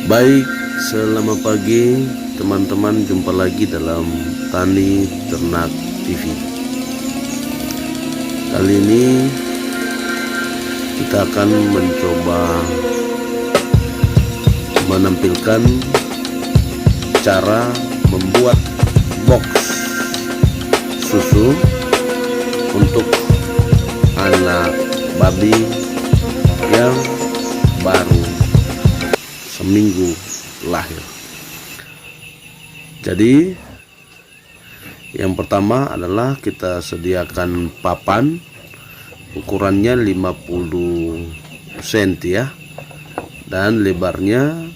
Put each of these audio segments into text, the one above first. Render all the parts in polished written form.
Baik, selamat pagi teman-teman, jumpa lagi dalam Tani Ternak TV. Kali ini kita akan mencoba menampilkan cara membuat box susu untuk anak babi yang baru seminggu lahir. Jadi yang pertama adalah kita sediakan papan ukurannya 50 cm ya, dan lebarnya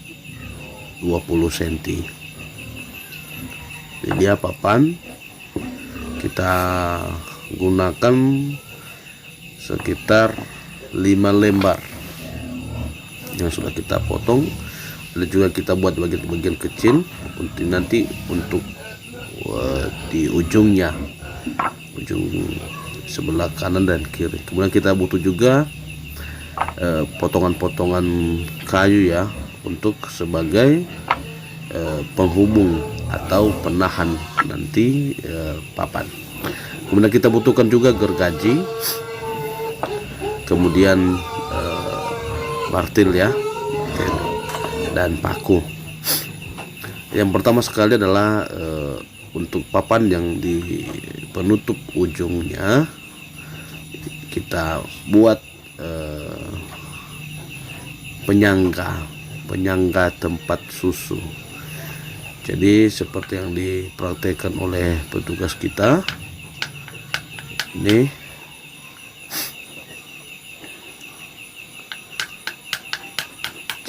20 cm. Ini dia papan, kita gunakan sekitar 5 lembar yang sudah kita potong. Ada juga kita buat bagian-bagian kecil untuk di ujungnya, ujung sebelah kanan dan kiri. Kemudian kita butuh juga potongan-potongan kayu ya, untuk sebagai penghubung atau penahan nanti papan. Kemudian kita butuhkan juga gergaji, kemudian martil ya, dan paku. Yang pertama sekali adalah untuk papan yang di penutup ujungnya kita buat penyangga tempat susu. Jadi seperti yang dipraktekkan oleh petugas kita ini.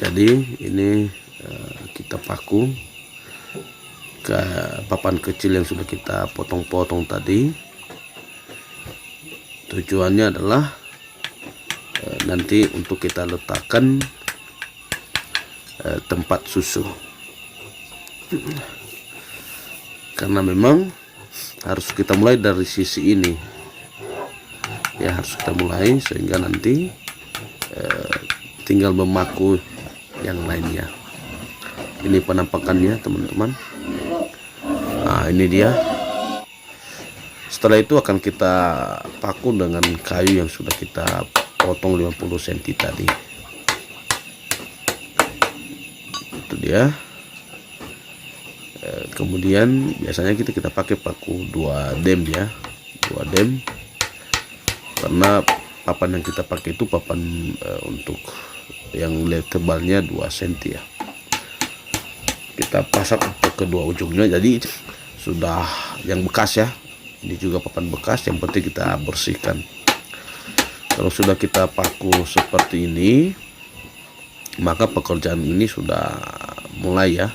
Jadi ini kita paku ke papan kecil yang sudah kita potong-potong tadi. Tujuannya adalah nanti untuk kita letakkan tempat susu, karena memang harus kita mulai dari sisi ini ya, harus kita mulai sehingga nanti tinggal memaku yang lainnya. Ini penampakannya teman-teman. Nah, ini dia. Setelah itu akan kita paku dengan kayu yang sudah kita potong 50 cm tadi. Itu dia. Kemudian biasanya kita pakai paku 2 dem ya, 2 dem, karena papan yang kita pakai itu papan untuk yang tebalnya 2 cm ya. Kita pasang ke kedua ujungnya, jadi sudah yang bekas ya. Ini juga papan bekas, yang penting kita bersihkan. Kalau sudah kita paku seperti ini, maka pekerjaan ini sudah mulai ya,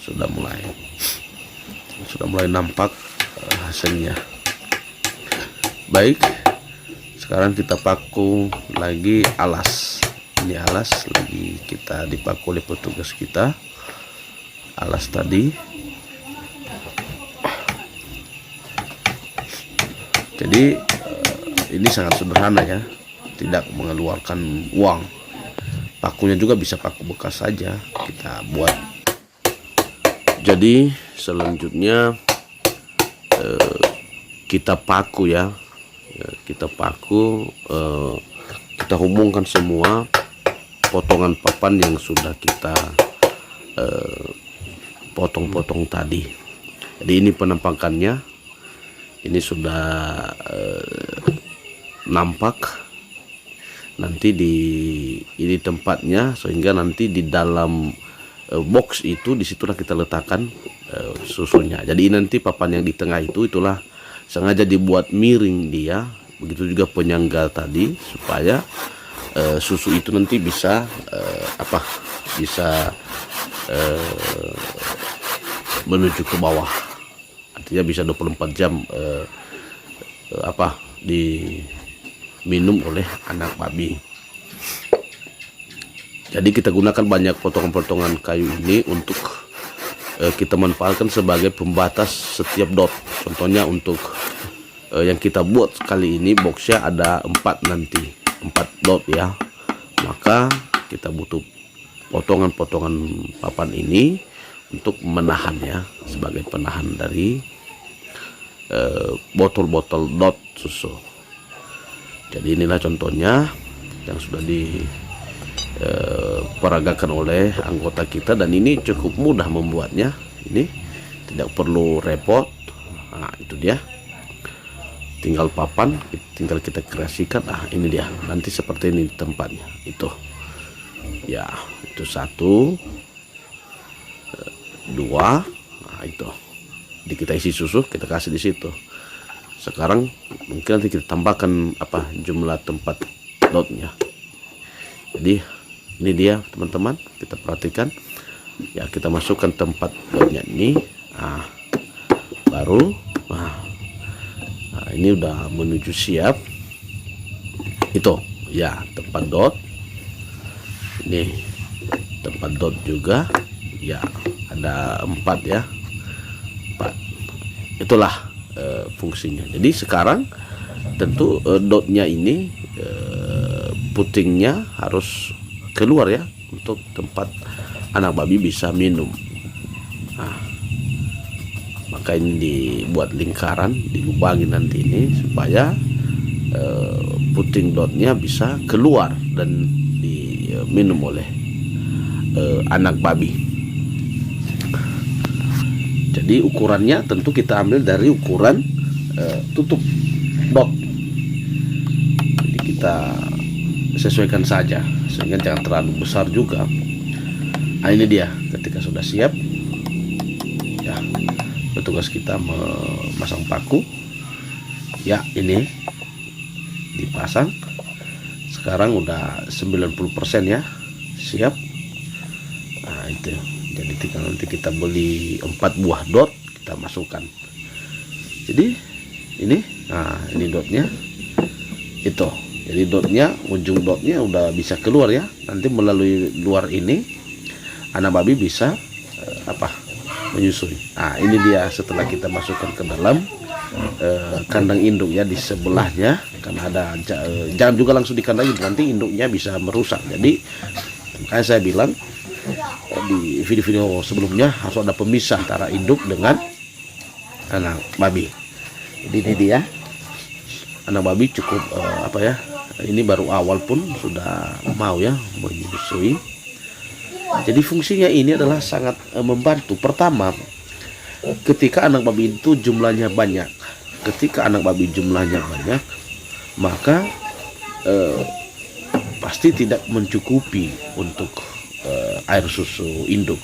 sudah mulai nampak hasilnya. Baik, sekarang kita paku lagi alas. Ini alas lagi kita dipaku oleh petugas kita, alas tadi. Jadi ini sangat sederhana ya, tidak mengeluarkan uang. Pakunya juga bisa paku bekas saja kita buat. Jadi selanjutnya kita paku ya, kita paku, kita hubungkan semua potongan papan yang sudah kita potong-potong tadi. Jadi ini penampakannya, ini sudah nampak nanti ini tempatnya, sehingga nanti di dalam box itu disitulah kita letakkan susunya. Jadi nanti papan yang di tengah itulah sengaja dibuat miring dia, begitu juga penyangga tadi, supaya susu itu nanti bisa bisa menuju ke bawah, artinya bisa 24 jam diminum oleh anak babi. Jadi kita gunakan banyak potongan-potongan kayu ini untuk kita manfaatkan sebagai pembatas setiap dot. Contohnya untuk yang kita buat kali ini boxnya ada 4 dot ya, maka kita butuh potongan-potongan papan ini untuk menahan ya, sebagai penahan dari botol-botol dot susu. Jadi inilah contohnya yang sudah diperagakan oleh anggota kita, dan ini cukup mudah membuatnya. Ini tidak perlu repot. Nah, itu dia. Tinggal papan, tinggal kita kreasikan. Ini dia. Nanti seperti ini tempatnya. Itu. Ya, itu 1, 2. Nah, itu. Jadi kita isi susu, kita kasih di situ. Sekarang mungkin nanti kita tambahkan jumlah tempat dotnya. Jadi ini dia teman-teman, kita perhatikan ya, kita masukkan tempat dotnya ini. Baru ini udah menuju siap. Itu ya, tempat dot. Ini tempat dot juga ya, ada 4 ya, 4. Itulah fungsinya. Jadi sekarang tentu dotnya ini putingnya harus keluar ya, untuk tempat anak babi bisa minum. Maka ini dibuat lingkaran, dilubangi nanti ini supaya puting dotnya bisa keluar dan diminum oleh anak babi. Jadi ukurannya tentu kita ambil dari ukuran tutup dot. Jadi kita sesuaikan saja, sehingga jangan terlalu besar juga. Ini dia, ketika sudah siap ya, petugas kita memasang paku ya, ini dipasang. Sekarang udah 90% ya siap. Itu. Jadi tinggal nanti kita beli 4 buah dot, kita masukkan. Jadi ini dotnya itu. Jadi dotnya, ujung dotnya udah bisa keluar ya. Nanti melalui luar ini anak babi bisa menyusui. Ini dia setelah kita masukkan ke dalam kandang induk ya, di sebelahnya, karena ada jangan juga langsung di kandang induk, nanti induknya bisa merusak. Jadi kayak saya bilang di video-video sebelumnya, harus ada pemisah antara induk dengan anak babi. Jadi ini dia, anak babi cukup ini baru awal pun sudah mau ya menyusui. Jadi fungsinya ini adalah sangat membantu. Pertama, ketika anak babi itu jumlahnya banyak, maka pasti tidak mencukupi untuk air susu induk.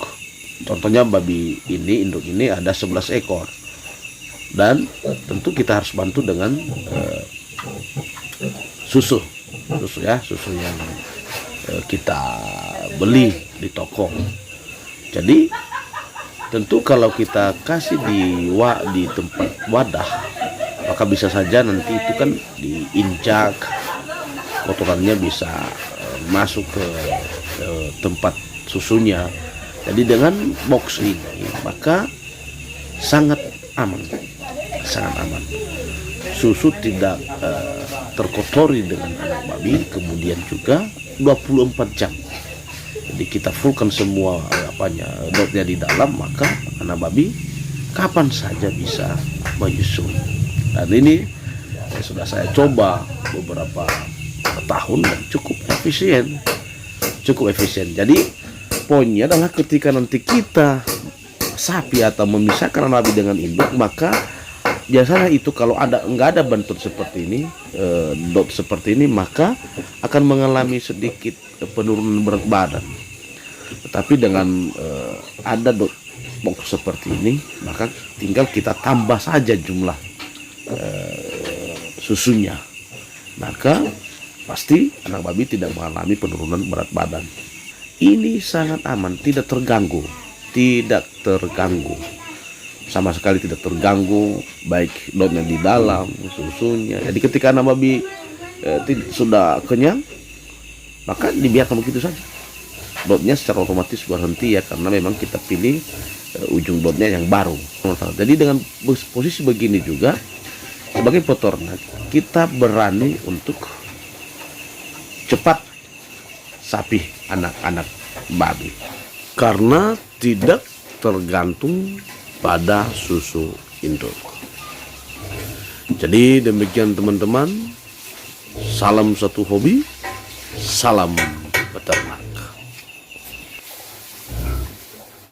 Contohnya babi ini, induk ini ada 11 ekor, dan tentu kita harus bantu dengan susu yang kita beli di toko. Jadi tentu kalau kita kasih di tempat wadah, maka bisa saja nanti itu kan diinjak, kotorannya bisa masuk ke tempat susunya. Jadi dengan box ini maka sangat aman. Susu tidak terkotori dengan anak babi. Kemudian juga 24 jam. Jadi kita fullkan semua dotnya di dalam, maka anak babi kapan saja bisa menyusui. Dan ini sudah saya coba beberapa tahun dan cukup efisien. Jadi poinnya adalah ketika nanti kita sapi atau memisahkan anak babi dengan induk, maka biasanya itu kalau nggak ada bentuk seperti ini, dot seperti ini, maka akan mengalami sedikit penurunan berat badan. Tetapi dengan ada dot box seperti ini, maka tinggal kita tambah saja jumlah susunya, maka pasti anak babi tidak mengalami penurunan berat badan. Ini sangat aman, tidak terganggu, sama sekali tidak terganggu, baik dotnya di dalam, susunya. Jadi ketika anak babi sudah kenyang, maka dibiarkan begitu saja. Dotnya secara otomatis berhenti ya, karena memang kita pilih ujung dotnya yang baru. Jadi dengan posisi begini juga, sebagai peternak kita berani untuk cepat sapi anak-anak babi karena tidak tergantung pada susu induk. Jadi demikian teman-teman, salam satu hobi, salam peternak.